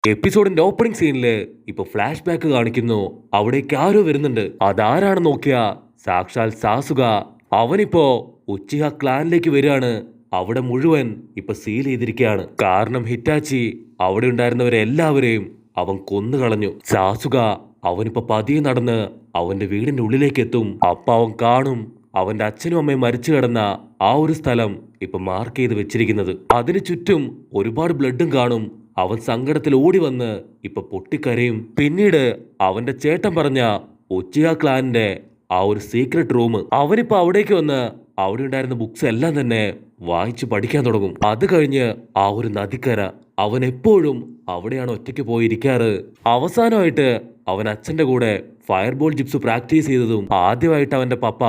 എപ്പിസോഡിന്റെ opening സീനില് ഇപ്പൊ flash back കാണിക്കുന്നു. അവിടേക്ക് ആരോ വരുന്നുണ്ട്. അതാരാണ് നോക്കിയാ സാക്ഷാൽ സാസുക. അവനിപ്പോ ഉച്ചിഹ ക്ലാനിലേക്ക് വരികയാണ്. അവിടെ മുഴുവൻ ഇപ്പൊ സീൽ ചെയ്തിരിക്കുകയാണ്. കാരണം ഹിറ്റാച്ചി അവിടെ ഉണ്ടായിരുന്നവരെ എല്ലാവരെയും അവൻ കൊന്നുകളഞ്ഞു. സാസുക അവനിപ്പോ പതിയെ നടന്ന് അവന്റെ വീടിന്റെ ഉള്ളിലേക്ക് എത്തും. അപ്പൊ അവൻ കാണും അവന്റെ അച്ഛനും അമ്മയും മരിച്ചു കിടന്ന ആ ഒരു സ്ഥലം ഇപ്പൊ മാർക്ക് ചെയ്ത് വെച്ചിരിക്കുന്നത്. അതിനു ചുറ്റും ഒരുപാട് ബ്ലഡും കാണും. അവൻ സങ്കടത്തിൽ ഓടി വന്ന് ഇപ്പൊ പൊട്ടിക്കരയും. പിന്നീട് അവന്റെ ചേട്ടൻ പറഞ്ഞ ഉച്ചിഹ ക്ലാനിന്റെ ആ ഒരു സീക്രട്ട് റൂം അവനിപ്പോ അവിടേക്ക് വന്ന് അവിടെ ഉണ്ടായിരുന്ന ബുക്സ് എല്ലാം തന്നെ വായിച്ചു പഠിക്കാൻ തുടങ്ങും. അത് കഴിഞ്ഞ് ആ ഒരു നദിക്കര അവൻ എപ്പോഴും അവിടെയാണ് ഒറ്റയ്ക്ക് പോയിരിക്കാറ്. അവസാനമായിട്ട് അവൻ അച്ഛന്റെ കൂടെ ഫയർബോൾ ജിപ്സ് പ്രാക്ടീസ് ചെയ്തതും ആദ്യമായിട്ട് അവന്റെ പപ്പ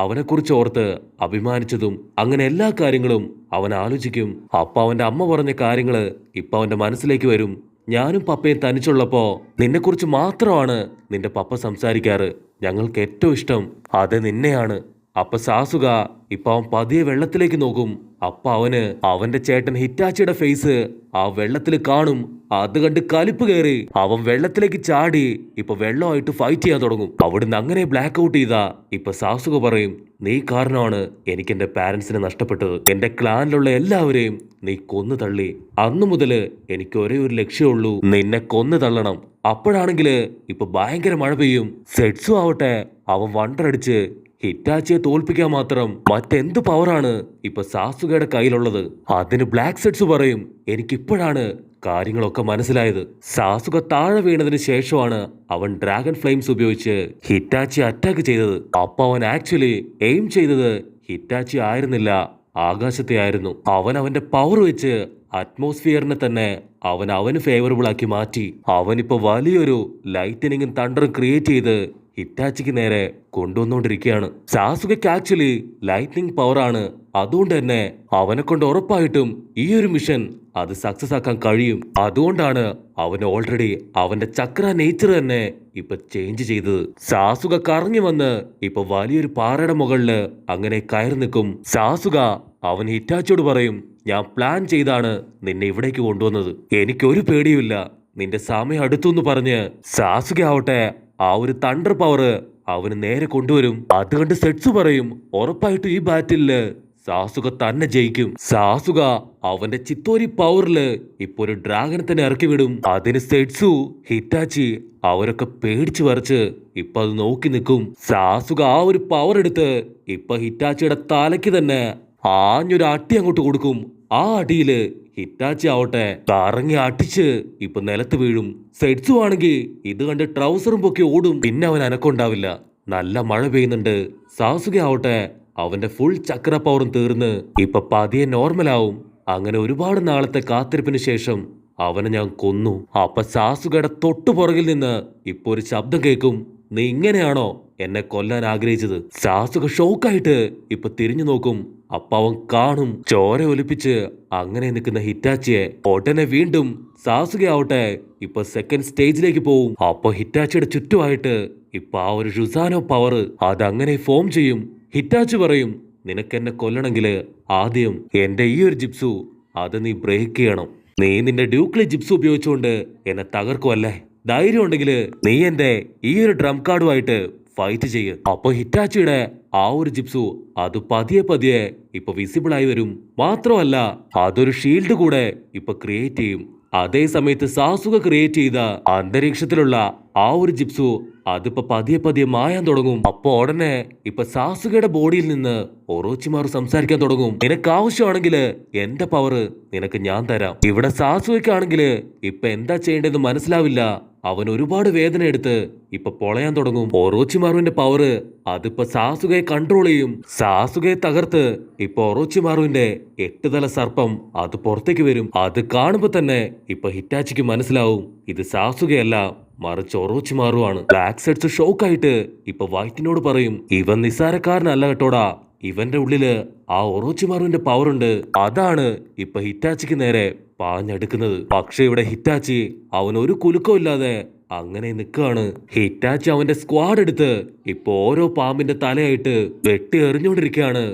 അവനെക്കുറിച്ച് ഓർത്ത് അഭിമാനിച്ചതും അങ്ങനെ എല്ലാ കാര്യങ്ങളും അവൻ ആലോചിക്കും. അപ്പൊ അവന്റെ അമ്മ പറഞ്ഞ കാര്യങ്ങള് ഇപ്പൊ അവന്റെ മനസ്സിലേക്ക് വരും. ഞാനും പപ്പയും തനിച്ചുള്ളപ്പോ നിന്നെക്കുറിച്ച് മാത്രമാണ് നിന്റെ പപ്പ സംസാരിക്കാറ്. ഞങ്ങൾക്ക് ഏറ്റവും ഇഷ്ടം അത് നിന്നെയാണ്. അപ്പൊ സാസുക ഇപ്പൊ അവൻ പതിയെ വെള്ളത്തിലേക്ക് നോക്കും. അപ്പൊ അവന് അവന്റെ ചേട്ടൻ ഹിറ്റാച്ചിയുടെ ഫേസ് ആ വെള്ളത്തിൽ കാണും. അത് കണ്ട് കലിപ്പ് കയറി അവൻ വെള്ളത്തിലേക്ക് ചാടി ഇപ്പൊ വെള്ളമായിട്ട് ഫൈറ്റ് ചെയ്യാൻ തുടങ്ങും. അവിടുന്ന് അങ്ങനെ ബ്ലാക്ക് ഔട്ട് ചെയ്താ ഇപ്പൊ സാസുക പറയും, നീ കാരണമാണ് എനിക്ക് എന്റെ പാരന്റ്സിനെ നഷ്ടപ്പെട്ടത്. എന്റെ ക്ലാനിലുള്ള എല്ലാവരെയും നീ കൊന്നു തള്ളി. അന്നു മുതല് എനിക്ക് ഒരേ ഒരു ലക്ഷ്യമുള്ളൂ, നിന്നെ കൊന്നു തള്ളണം. അപ്പോഴാണെങ്കില് ഇപ്പൊ ഭയങ്കര മഴ പെയ്യും. സെറ്റ്സു ആവട്ടെ അവൻ വണ്ടറടിച്ച് ഹിറ്റാച്ചിയെ തോൽപ്പിക്കാൻ മാത്രം മറ്റെന്ത് പവറാണ് ഇപ്പൊ സാസുകയുടെ കയ്യിലുള്ളത്. അതിന് ബ്ലാക്ക് സെറ്റ്സ് പറയും, എനിക്കിപ്പോഴാണ് കാര്യങ്ങളൊക്കെ മനസ്സിലായത്. സാസുക താഴെ വീണതിന് ശേഷമാണ് അവൻ ഡ്രാഗൺ ഫ്ലെയിംസ് ഉപയോഗിച്ച് ഹിറ്റാച്ചി അറ്റാക്ക് ചെയ്തത്. അപ്പൊ അവൻ ആക്ച്വലി എയിം ചെയ്തത് ഹിറ്റാച്ചി ആയിരുന്നില്ല, ആകാശത്തെ ആയിരുന്നു. അവൻ അവന്റെ പവർ വെച്ച് അറ്റ്മോസ്ഫിയറിനെ തന്നെ അവന് ഫേവറബിൾ ആക്കി മാറ്റി. അവനിപ്പോ വലിയൊരു ലൈറ്റനിങ്ങും തണ്ടറും ക്രിയേറ്റ് ചെയ്ത് ഹിറ്റാച്ചിക്ക് നേരെ കൊണ്ടുവന്നുകൊണ്ടിരിക്കുകയാണ്. സാസുകയ്ക്ക് ആക്ച്വലി ലൈറ്റ്നിങ് പവർ ആണ്. അതുകൊണ്ട് തന്നെ അവനെ കൊണ്ട് ഉറപ്പായിട്ടും ഈ ഒരു മിഷൻ അത് സക്സസ് ആക്കാൻ കഴിയും. അതുകൊണ്ടാണ് അവൻ ഓൾറെഡി അവന്റെ ചക്ര നേച്ചർ തന്നെ ഇപ്പൊ ചേഞ്ച് ചെയ്തത്. സാസുക കറങ്ങി വന്ന് ഇപ്പൊ വലിയൊരു പാറയുടെ മുകളില് അങ്ങനെ കയറി നിൽക്കും. സാസുക അവൻ ഹിറ്റാച്ചിയോട് പറയും, ഞാൻ പ്ലാൻ ചെയ്താണ് നിന്നെ ഇവിടേക്ക് കൊണ്ടുവന്നത്. എനിക്കൊരു പേടിയുമില്ല, നിന്റെ സമയം അടുത്തു എന്ന് പറഞ്ഞ് സാസുക ആവട്ടെ ആ ഒരു തണ്ടർ പവർ അവന് നേരെ കൊണ്ടുവരും. അത് കണ്ട് സെറ്റ്സു പറയും, ഉറപ്പായിട്ടും ഈ ബാറ്റില് സാസുക തന്നെ ജയിക്കും. സാസുക അവന്റെ ചിത്തോരി പവറില് ഇപ്പൊ ഒരു ഡ്രാഗനെ തന്നെ ഇറക്കി വിടും. അതിന് സെറ്റ്സു ഹിറ്റാച്ചി അവരൊക്കെ പേടിച്ചു വരച്ച് ഇപ്പൊ അത് നോക്കി നിൽക്കും. സാസുക ആ ഒരു പവർ എടുത്ത് ഇപ്പൊ ഹിറ്റാച്ചിയുടെ തലയ്ക്ക് തന്നെ ആഞ്ഞൊരു അട്ടി അങ്ങോട്ട് കൊടുക്കും. ആ അടിയില് ഹിറ്റാച്ചി ആവട്ടെ കറങ്ങി അടിച്ച് ഇപ്പൊ നിലത്ത് വീഴും. സെറ്റ്സു ആണെങ്കിൽ ഇത് കണ്ട് ട്രൗസറും പൊക്കി ഓടും. പിന്നെ അവൻ അനക്കമുണ്ടാവില്ല. നല്ല മഴ പെയ്യുന്നുണ്ട്. സാസുക ആവട്ടെ അവന്റെ ഫുൾ ചക്ര പവറും തീർന്ന് ഇപ്പൊ പതിയെ നോർമലാവും. അങ്ങനെ ഒരുപാട് നാളത്തെ കാത്തിരിപ്പിന് ശേഷം അവനെ ഞാൻ കൊന്നു. അപ്പൊ സാസുകയുടെ തൊട്ടു പുറകിൽ നിന്ന് ഇപ്പൊ ഒരു ശബ്ദം കേൾക്കും, നീ ഇങ്ങനെയാണോ എന്നെ കൊല്ലാൻ ആഗ്രഹിച്ചത്? സാസുക ഷോക്കായിട്ട് ഇപ്പൊ തിരിഞ്ഞു നോക്കും. അപ്പൊ അവൻ കാണും ചോര ഒലിപ്പിച്ച് അങ്ങനെ നിൽക്കുന്ന ഹിറ്റാച്ചിയെ. ഉടനെ വീണ്ടും സാസുക ആവട്ടെ ഇപ്പൊ സെക്കൻഡ് സ്റ്റേജിലേക്ക് പോവും. അപ്പൊ ഹിറ്റാച്ചിയുടെ ചുറ്റുമായിട്ട് ഇപ്പൊ ആ ഒരു ഷുസാനോ പവർ അതങ്ങനെ ഫോം ചെയ്യും. ഹിറ്റാച്ചി പറയും, നിനക്കെന്നെ കൊല്ലണമെങ്കില് ആദ്യം എന്റെ ഈ ഒരു ജിപ്സു അത് നീ ബ്രേക്ക് ചെയ്യണം. നീ നിന്റെ ഡ്യൂക്ലി ജിപ്സ് ഉപയോഗിച്ചുകൊണ്ട് എന്നെ തകർക്കുമല്ലേ? ധൈര്യം ഉണ്ടെങ്കിൽ നീ എന്റെ ഈ ഒരു ഡ്രം കാർഡുമായിട്ട് ഫൈറ്റ് ചെയ്യ്. അപ്പൊ ഹിറ്റാച്ചിയുടെ ആ ഒരു ജിപ്സു അത് പതിയെ പതിയെ ഇപ്പൊ വിസിബിൾ ആയി വരും. മാത്രമല്ല അതൊരു ഷീൽഡ് കൂടെ ഇപ്പൊ ക്രിയേറ്റ് ചെയ്യും. അതേ സമയത്ത് സാസുക ക്രിയേറ്റ് ചെയ്ത അന്തരീക്ഷത്തിലുള്ള ആ ഒരു ജിപ്സു അതിപ്പോ പതിയെ പതിയെ മായാൻ തുടങ്ങും. അപ്പൊ ഉടനെ ഇപ്പൊ സാസുകയുടെ ബോഡിയിൽ നിന്ന് ഒറോച്ചിമാറു സംസാരിക്കാൻ തുടങ്ങും. നിനക്ക് ആവശ്യമാണെങ്കിൽ എന്റെ പവർ നിനക്ക് ഞാൻ തരാം. ഇവിടെ സാസുകയ്ക്കാണെങ്കിൽ ഇപ്പൊ എന്താ ചെയ്യേണ്ടതെന്ന് മനസ്സിലാവില്ല. അവൻ ഒരുപാട് വേദന എടുത്ത് ഇപ്പൊ പൊളയാൻ തുടങ്ങും. ഒറോച്ചിമാറുവിന്റെ പവർ അതിപ്പോ സാസുകയെ കൺട്രോൾ ചെയ്യും. സാസുകയെ തകർത്ത് ഇപ്പൊ ഒറോച്ചിമാറുവിന്റെ 8 തല സർപ്പം അത് പുറത്തേക്ക് വരും. അത് കാണുമ്പോ തന്നെ ഇപ്പൊ ഹിറ്റാച്ചിക്ക് മനസ്സിലാവും ഇത് സാസുകയല്ല, മറിച്ച് ഒറോച്ചിമാറുവാണ്. ബ്ലാക്ക് സെറ്റ്സ് ഷോക്കായിട്ട് ഇപ്പൊ വൈറ്റിനോട് പറയും, ഇവൻ നിസ്സാരക്കാരനല്ല കേട്ടോടാ, ഇവന്റെ ഉള്ളില് ആ ഒറോച്ചിമാറുവിന്റെ പവർ ഉണ്ട്. അതാണ് ഇപ്പൊ ഹിറ്റാച്ചിക്ക് നേരെ പാഞ്ഞെടുക്കുന്നത്. പക്ഷെ ഇവിടെ ഹിറ്റാച്ചി അവൻ ഒരു കുലുക്കവും ഇല്ലാതെ അങ്ങനെ നിൽക്കുകയാണ്. ഹിറ്റാച്ചി അവന്റെ സ്ക്വാഡ് എടുത്ത് ഇപ്പൊ ഓരോ പാമ്പിന്റെ തലയായിട്ട് വെട്ടി എറിഞ്ഞുകൊണ്ടിരിക്കുകയാണ്.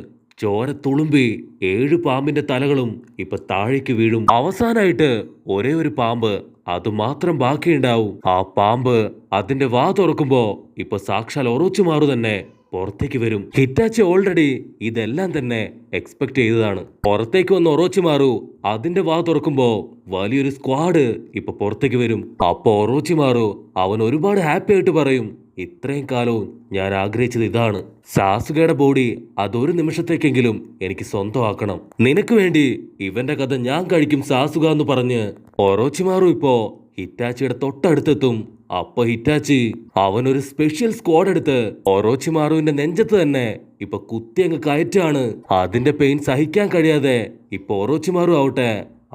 ചോര തുളുമ്പി 7 പാമ്പിന്റെ തലകളും ഇപ്പൊ താഴേക്ക് വീഴും. അവസാനായിട്ട് ഒരേ ഒരു പാമ്പ് അത് മാത്രം ബാക്കിയുണ്ടാവും. ആ പാമ്പ് അതിന്റെ വാ തുറക്കുമ്പോ ഇപ്പൊ സാക്ഷാൽ ഒറോച്ചിമാറു തന്നെ പുറത്തേക്ക് വരും. ഹിറ്റാച്ചി ഓൾറെഡി ഇതെല്ലാം തന്നെ എക്സ്പെക്ട് ചെയ്തതാണ്. പുറത്തേക്ക് വന്ന ഒറോച്ചിമാറു അതിന്റെ വാ തുറക്കുമ്പോ വലിയൊരു സ്ക്വാഡ് ഇപ്പൊ പുറത്തേക്ക് വരും. അപ്പൊ ഒറോച്ചിമാറു അവൻ ഒരുപാട് ഹാപ്പി ആയിട്ട് പറയും, ഇത്രയും കാലവും ഞാൻ ആഗ്രഹിച്ചത് ഇതാണ്. സാസുകയുടെ ബോഡി അതൊരു നിമിഷത്തേക്കെങ്കിലും എനിക്ക് സ്വന്തമാക്കണം. നിനക്ക് വേണ്ടി ഇവന്റെ കഥ ഞാൻ കഴിക്കും സാസുക എന്ന് പറഞ്ഞ് ഒറോച്ചിമാറു ഇപ്പോ ഹിറ്റാച്ചിയുടെ തൊട്ടടുത്തെത്തും. അപ്പൊ ഹിറ്റാച്ചി അവനൊരു സ്പെഷ്യൽ സ്ക്വാഡ് എടുത്ത് ഒറോച്ചിമാറുവിന്റെ നെഞ്ചത്ത് തന്നെ ഇപ്പൊ കുത്തി അങ്ങ് കയറ്റാണ്. അതിന്റെ പെയിൻ സഹിക്കാൻ കഴിയാതെ ഇപ്പൊ ഒറോച്ചിമാറു ആവട്ടെ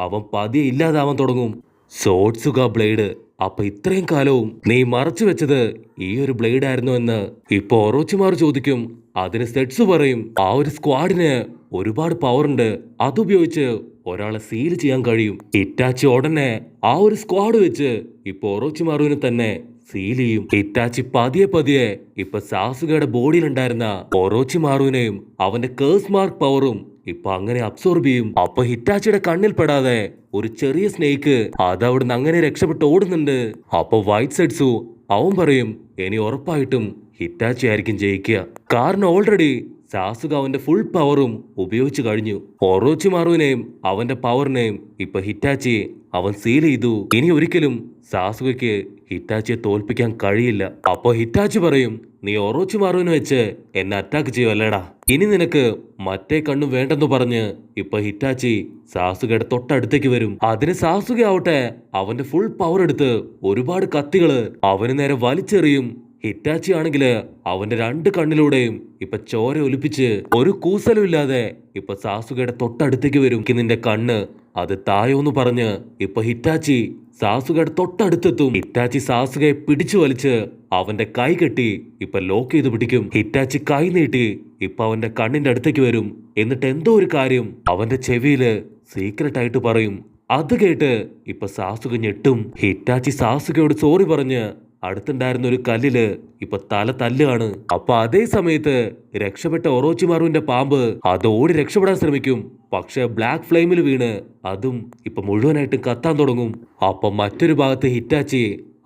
അവൻ പതിയെ ഇല്ലാതാവാൻ തുടങ്ങും. സോട്സുക ബ്ലേഡ്. അപ്പൊ ഇത്രയും കാലവും നീ മറച്ചു വെച്ചത് ഈ ഒരു ബ്ലേഡ് ആയിരുന്നു എന്ന് ഇപ്പൊ ഒറോച്ചിമാറു ചോദിക്കും. അതിന് സെറ്റ്സു പറയും, ആ ഒരു സ്ക്വാഡിന് ഒരുപാട് പവർ ഉണ്ട്, അതുപയോഗിച്ച് ഒരാളെ സീൽ ചെയ്യാൻ കഴിയും. ഹിറ്റാച്ചി ഉടനെ ആ ഒരു സ്ക്വാഡ് വെച്ച് ഇപ്പൊ ഒറോച്ചിമാറുവിനെ തന്നെ സീൽ ചെയ്യും. ഹിറ്റാച്ചി പതിയെ പതിയെ ഇപ്പൊ സാസുകയുടെ ബോഡിയിലുണ്ടായിരുന്ന ഒറോച്ചിമാറുവിനെയും അവന്റെ കേഴ്സ് മാർക്ക് പവറും ഇപ്പൊ അങ്ങനെ അബ്സോർബ് ചെയ്യും. അപ്പൊ ഹിറ്റാച്ചിയുടെ കണ്ണിൽ പെടാതെ ഒരു ചെറിയ സ്നേക്ക് അതവിടുന്ന് അങ്ങനെ രക്ഷപ്പെട്ട് ഓടുന്നുണ്ട്. അപ്പൊ വൈറ്റ് സെറ്റ്സു അവൻ പറയും, ഇനി ഉറപ്പായിട്ടും ഹിറ്റാച്ചി ആയിരിക്കും ജയിക്കുക. കാരണം ഓൾറെഡി സാസുക അവന്റെ ഫുൾ പവറും ഉപയോഗിച്ചു കഴിഞ്ഞു. ഒറോച്ചിമാറുവിനെയും അവന്റെ പവറിനെയും ഇപ്പൊ ഹിറ്റാച്ചി അവൻ സീൽ ചെയ്തു. ഇനി ഒരിക്കലും സാസുകയ്ക്ക് ഹിറ്റാച്ചിയെ തോൽപ്പിക്കാൻ കഴിയില്ല. അപ്പൊ ഹിറ്റാച്ചി പറയും, നീ ഒറോച്ചിമാറുവിനെ വെച്ച് എന്നെ അറ്റാക്ക് ചെയ്യുമല്ലേടാ, ഇനി നിനക്ക് മറ്റേ കണ്ണും വേണ്ടെന്ന് പറഞ്ഞ് ഇപ്പൊ ഹിറ്റാച്ചി സാസുകയുടെ തൊട്ടടുത്തേക്ക് വരും. അതിന് സാസുക ആവട്ടെ അവന്റെ ഫുൾ പവർ എടുത്ത് ഒരുപാട് കത്തികള് അവന് നേരെ വലിച്ചെറിയും. ഹിറ്റാച്ചി ആണെങ്കില് അവന്റെ 2 കണ്ണിലൂടെയും ഇപ്പൊ ചോര ഒലിപ്പിച്ച് ഒരു കൂസലും ഇല്ലാതെ ഇപ്പൊ സാസുകയുടെ തൊട്ടടുത്തേക്ക് വരും. നിന്റെ കണ്ണ് അത് തായോന്ന് പറഞ്ഞ് ഇപ്പൊ ഹിറ്റാച്ചി സാസുകയുടെ തൊട്ടടുത്തെത്തും. ഹിറ്റാച്ചി സാസുകയെ പിടിച്ചു വലിച്ച് അവന്റെ കൈ കെട്ടി ഇപ്പൊ ലോക്ക് ചെയ്ത് പിടിക്കും. ഹിറ്റാച്ചി കൈ നീട്ടി ഇപ്പൊ അവന്റെ കണ്ണിന്റെ അടുത്തേക്ക് വരും. എന്നിട്ട് എന്തോ ഒരു കാര്യം അവന്റെ ചെവിയില് സീക്രട്ട് ആയിട്ട് പറയും. അത് കേട്ട് ഇപ്പൊ സാസുക ഞെട്ടും. ഹിറ്റാച്ചി സാസുകയോട് സോറി പറഞ്ഞ് അടുത്തുണ്ടായിരുന്ന ഒരു കല്ലില് ഇപ്പൊ തല തല്ലുകയാണ്. അപ്പൊ അതേ സമയത്ത് രക്ഷപ്പെട്ട ഒറോച്ചിമാറുവിന്റെ പാമ്പ് അത് ഓടി രക്ഷപ്പെടാൻ ശ്രമിക്കും. പക്ഷെ ബ്ലാക്ക് ഫ്ലെയിമിൽ വീണ് അതും ഇപ്പൊ മുഴുവനായിട്ടും കത്താൻ തുടങ്ങും. അപ്പൊ മറ്റൊരു ഭാഗത്ത് ഹിറ്റാച്ചി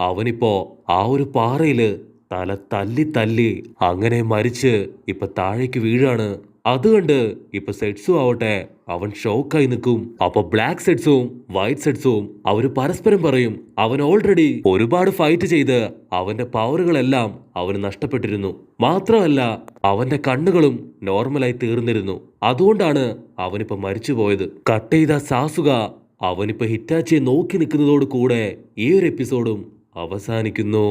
അവനിപ്പോ ആ ഒരു പാറയില് തല തല്ലി തല്ലി അങ്ങനെ മരിച്ച് ഇപ്പൊ താഴേക്ക് വീഴാണ്. അതുകൊണ്ട് ഇപ്പൊ സെറ്റ്സു ആവട്ടെ അവൻ ഷോക്കായി നിൽക്കും. അപ്പൊ ബ്ലാക്ക് സെറ്റ്സും വൈറ്റ് സെറ്റ്സും അവര് പരസ്പരം പറയും, അവൻ ഓൾറെഡി ഒരുപാട് ഫൈറ്റ് ചെയ്ത് അവന്റെ പവറുകളെല്ലാം അവന് നഷ്ടപ്പെട്ടിരുന്നു. മാത്രമല്ല അവന്റെ കണ്ണുകളും നോർമലായി തീർന്നിരുന്നു. അതുകൊണ്ടാണ് അവനിപ്പോ മരിച്ചുപോയത്. കട്ട് ചെയ്ത സാസുക അവനിപ്പോ ഹിറ്റാച്ചിയെ നോക്കി നിൽക്കുന്നതോട് കൂടെ ഈ ഒരു എപ്പിസോഡും അവസാനിക്കുന്നു.